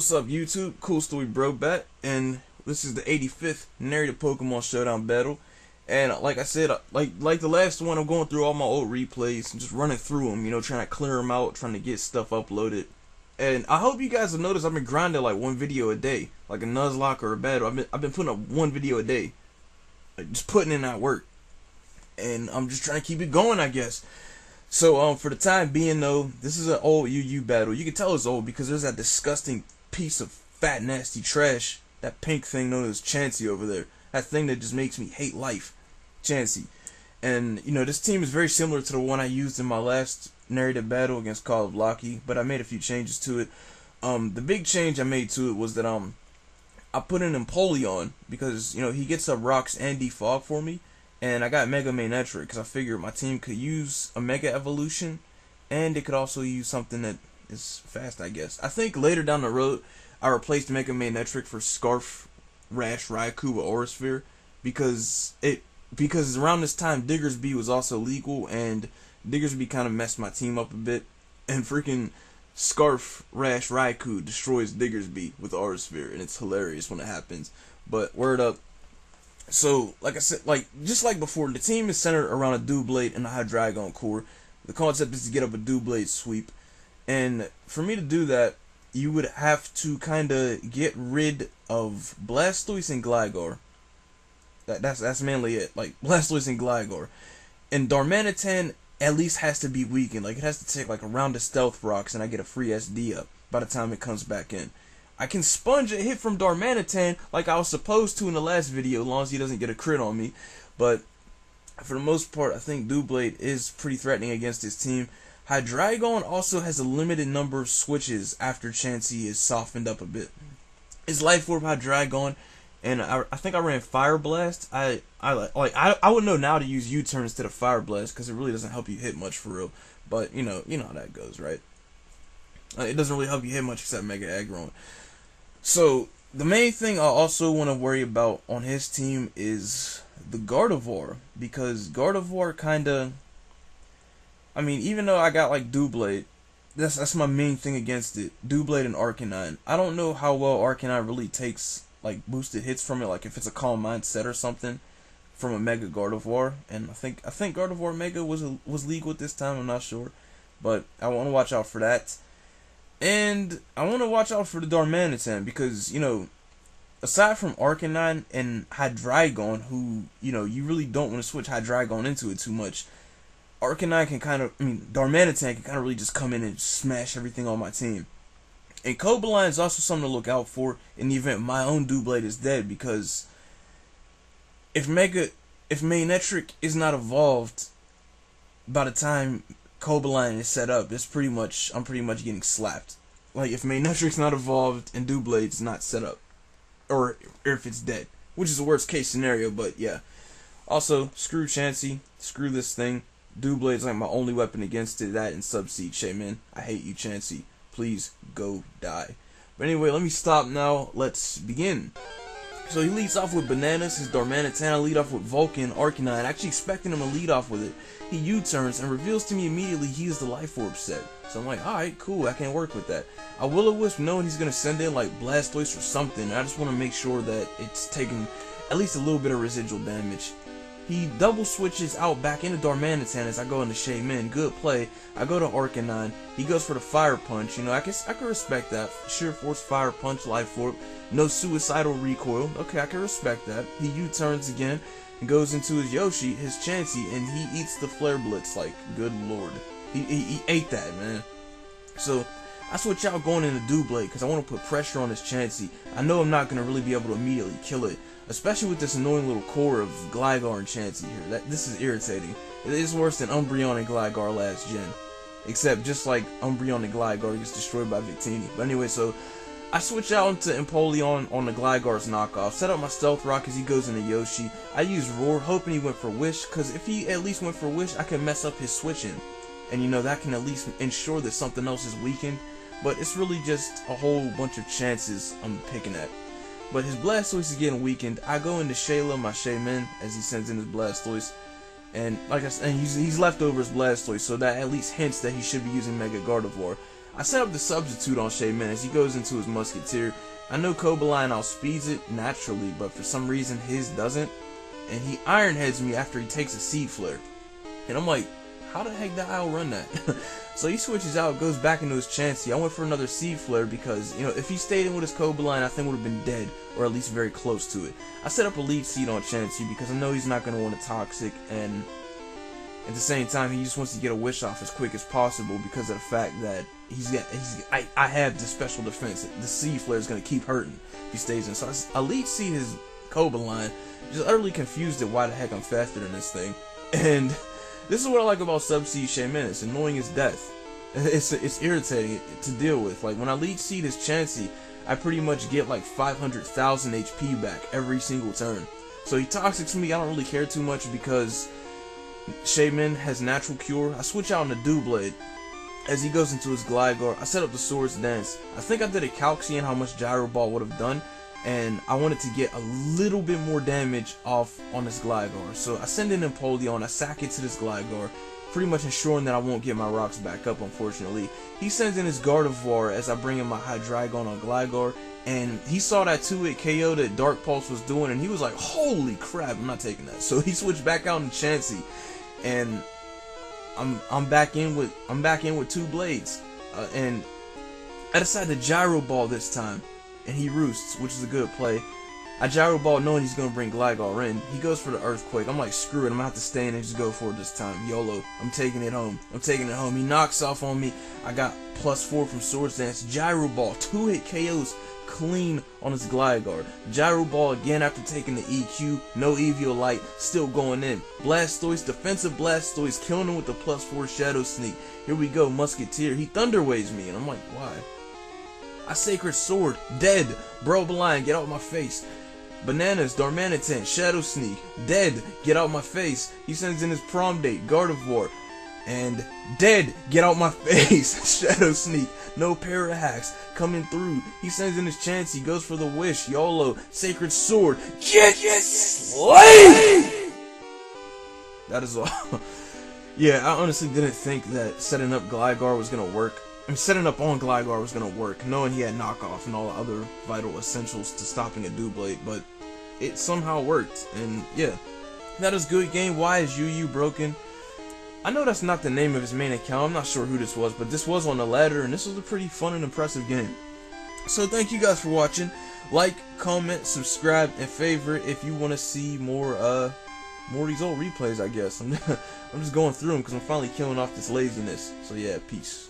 What's up, YouTube? CoolStoryBrobat, and this is the 85th Narrated Pokemon Showdown battle. And like I said, like the last one, I'm going through all my old replays and just running through them, trying to clear them out, trying to get stuff uploaded. And I hope you guys have noticed I've been grinding like one video a day, like a Nuzlocke or a battle. I've been putting up one video a day, like just putting in that work, and I'm just trying to keep it going, I guess. So for the time being though, this is an old UU battle. You can tell it's old because there's that disgusting piece of fat nasty trash, that pink thing known as Chansey over there. That thing that just makes me hate life, Chansey. And this team is very similar to the one I used in my last narrated battle against Call of Locky, but I made a few changes to it. The big change I made to it was that I put in Empoleon because he gets up rocks and defog for me. And I got Mega Manectric because I figured my team could use a Mega Evolution, and it could also use something that is fast, I guess. I think later down the road, I replaced Mega Manectric for Scarf, Rash, Raikou with Aura Sphere because around this time Diggersby was also legal, and Diggersby kind of messed my team up a bit, and freaking Scarf, Rash, Raikou destroys Diggersby with Aura Sphere, and it's hilarious when it happens. But word up. So, like I said, just like before, the team is centered around a Doublade and a Hydreigon core. The concept is to get up a Doublade sweep. And for me to do that, you would have to kind of get rid of Blastoise and Gligar. That's mainly it. Like, Blastoise and Gligar. And Darmanitan at least has to be weakened. Like, it has to take like a round of Stealth Rocks and I get a free SD up by the time it comes back in. I can sponge a hit from Darmanitan like I was supposed to in the last video, as long as he doesn't get a crit on me. But for the most part, I think Doublade is pretty threatening against his team. Hydreigon also has a limited number of switches after Chansey is softened up a bit. It's Life Orb Hydreigon, and I think I ran Fire Blast. I would know now to use U-turn instead of Fire Blast because it really doesn't help you hit much for real. But you know how that goes, right? It doesn't really help you hit much except Mega Aggron. So, the main thing I also want to worry about on his team is the Gardevoir, because Gardevoir kinda, even though I got like Doublade, that's my main thing against it, Doublade and Arcanine. I don't know how well Arcanine really takes like boosted hits from it, like if it's a Calm Mindset or something from a Mega Gardevoir, and I think Gardevoir Mega was legal at this time, I'm not sure, but I want to watch out for that. And I want to watch out for the Darmanitan because, aside from Arcanine and Hydreigon, who, you really don't want to switch Hydreigon into it too much, Darmanitan can kind of really just come in and smash everything on my team. And Cobalion is also something to look out for in the event my own Doublade is dead, because if Manectric is not evolved by the time Cobalion is set up, I'm pretty much getting slapped. Like if Manectric's not evolved and Doublade's not set up, or if it's dead, which is the worst case scenario. But yeah. Also, screw Chansey, screw this thing. Doublade's like my only weapon against it. That and Subseed Shaman. I hate you, Chansey. Please go die. But anyway, let me stop now. Let's begin. So he leads off with Bananas, his Darmanitan. I lead off with Vulcan, Arcanine, actually expecting him to lead off with it. He U-turns and reveals to me immediately he is the Life Orb set. So I'm like, alright, cool, I can work with that. I Will-O-Wisp knowing he's going to send in like Blastoise or something. I just want to make sure that it's taking at least a little bit of residual damage. He double switches out back into Darmanitan as I go into Shaman. Good play. I go to Arcanine. He goes for the Fire Punch. I can respect that. Sheer Force Fire Punch, Life Orb. No suicidal recoil. Okay, I can respect that. He U-turns again and goes into his Yoshi, his Chansey, and he eats the Flare Blitz. Like, good lord. He ate that, man. So, I switch out going into Doublade because I want to put pressure on his Chansey. I know I'm not going to really be able to immediately kill it, especially with this annoying little core of Gligar and Chansey here. This is irritating. It is worse than Umbreon and Gligar last gen. Except just like Umbreon and Gligar gets destroyed by Victini. But anyway, so I switch out into Empoleon on the Gligar's knockoff. Set up my Stealth Rock as he goes into Yoshi. I use Roar, hoping he went for Wish, because if he at least went for Wish, I can mess up his switching. And that can at least ensure that something else is weakened. But it's really just a whole bunch of chances I'm picking at. But his Blastoise is getting weakened. I go into Shayla, my Shaman, as he sends in his Blastoise. And like I said, he's left over his Blastoise, so that at least hints that he should be using Mega Gardevoir. I set up the substitute on Shaymin as he goes into his Musketeer. I know Doublade outspeeds it naturally, but for some reason his doesn't. And he Iron Heads me after he takes a Seed Flare. And I'm like, how the heck did I outrun that? So he switches out, goes back into his Chansey. I went for another Seed Flare because, you know, if he stayed in with his Doublade, I think would have been dead, or at least very close to it. I set up a Leech Seed on Chansey because I know he's not going to want a Toxic, and at the same time, he just wants to get a Wish off as quick as possible because of the fact that I have the special defense. The Seed Flare is going to keep hurting if he stays in. So I Leech Seed his Doublade, just utterly confused at why the heck I'm faster than this thing. And this is what I like about Sub-Seed Shaymin. It's annoying as death. It's irritating to deal with. Like when I Leech Seed his Chansey, I pretty much get like 500,000 HP back every single turn. So he Toxics me. I don't really care too much because Shaymin has Natural Cure. I switch out into Doublade as he goes into his Gligar. I set up the Swords Dance. I think I did a calc seeing how much Gyro Ball would have done, and I wanted to get a little bit more damage off on this Gligar. So I send in Empoleon, I sack it to this Gligar, pretty much ensuring that I won't get my rocks back up, unfortunately. He sends in his Gardevoir as I bring in my Hydreigon on Gligar, and he saw that 2-hit KO that Dark Pulse was doing, and he was like, holy crap, I'm not taking that. So he switched back out in Chansey, and I'm back in with two blades, and I decided to Gyro Ball this time, and he roosts, which is a good play. I Gyro Ball knowing he's gonna bring Gligar in. He goes for the Earthquake. I'm like, screw it, I'm gonna have to stay in and just go for it this time. YOLO. I'm taking it home. I'm taking it home. He knocks off on me. I got +4 from Swords Dance. Gyro Ball, 2-hit KOs clean on his Gligar. Gyro Ball again after taking the EQ. No Eviolite, still going in. Blastoise, defensive Blastoise, killing him with the +4 Shadow Sneak. Here we go, Musketeer. He Thunder Waves me, and I'm like, why? I Sacred Sword, dead. Doublade, get out of my face. Bananas, Darmanitan, Shadow Sneak, dead, get out my face. He sends in his Prom Date, Gardevoir, and dead, get out my face. Shadow Sneak, no Parahacks, coming through. He sends in his Chansey, goes for the Wish, YOLO, Sacred Sword, get slain! That is all. Yeah, I honestly didn't think that setting up Gligar was gonna work. Setting up on Gligar was gonna work, knowing he had knockoff and all the other vital essentials to stopping a Doublade, but it somehow worked, and yeah, that is good game. Why is UU broken? I know that's not the name of his main account, I'm not sure who this was, but this was on the ladder, and this was a pretty fun and impressive game. So thank you guys for watching. Like, comment, subscribe, and favorite if you want to see more of these old replays, I guess. I'm just going through them because I'm finally killing off this laziness. So yeah, peace.